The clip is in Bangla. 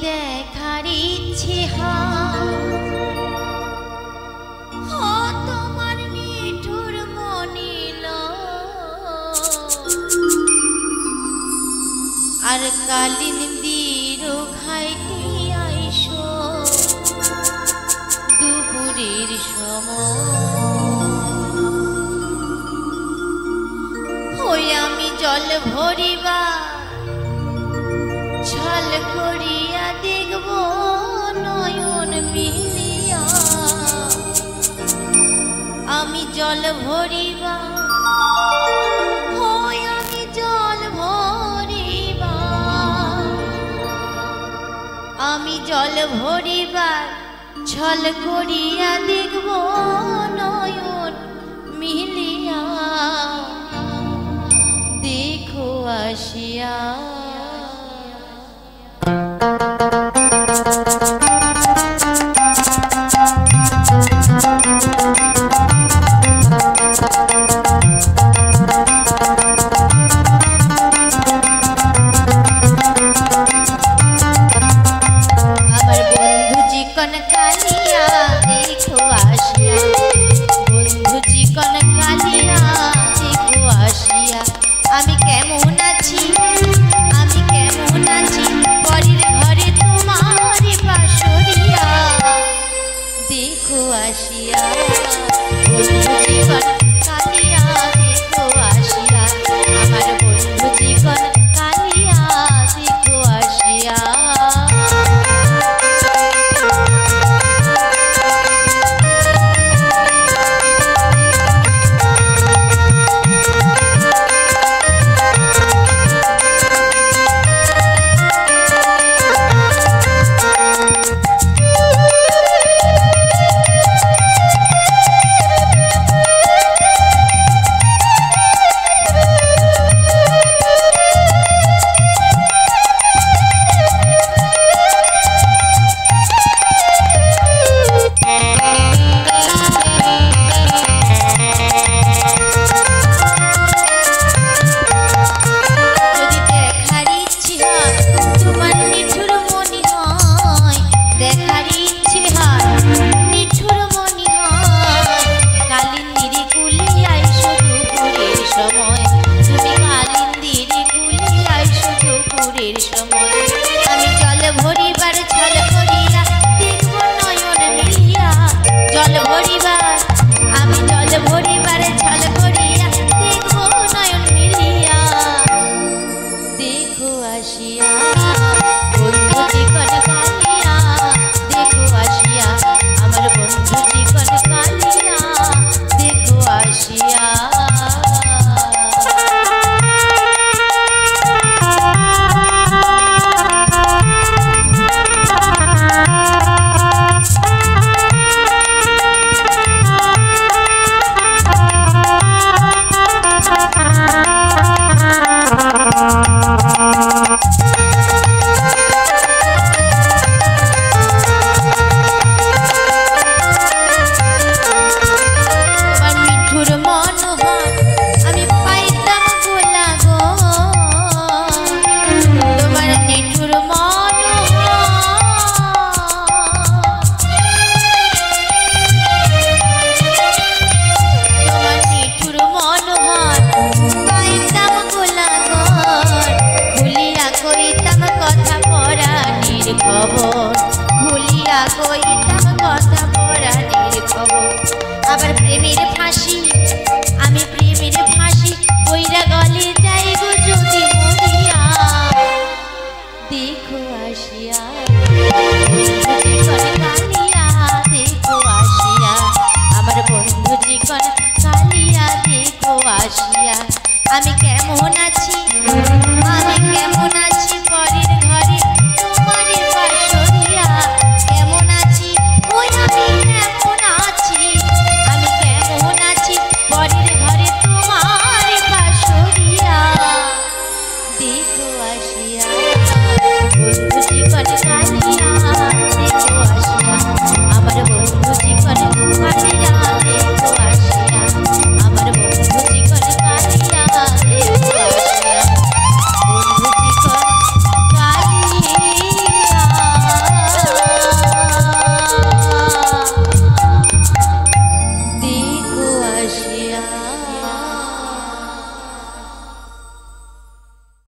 দেখার ইচ্ছে তোমার নিঠুর মনিল আর কালিন্দির ঘাইটি আইসো দুপুরের সময় আমি জল ভরিবা ছল করিয়া দেখব নয়ন মিলিয়া আমি জল ভরিবা আমি জল ভরিবা আমি জল ভরিবা ছল করিয়া দেখব নয়ন মিলিয়া দেখো আসিয়া আমি কেমন আছি পরের ঘরে তোমার বাসরিয়া দেখো আসিয়া বন্ধু জীবন কালিয়া দেখো আসিয়া আমার বন্ধু জীবন কালিয়া দেখো আসিয়া আমি জল ভরিবার ছল করিয়া দেখব নয়ন মিলিয়া জল ভরিবার আমি জল ভরিবার ছল করিয়া দেখব নয়ন মিলিয়া দেখো আসিয়া বন্ধু জীবন কালিয়া দেখো আসিয়া আমার বন্ধু জীবন কালিয়া দেখো আসিয়া খবর ভুলিয়া কইতাম কথা পরাণের খবর আবার প্রেমের ফাঁসি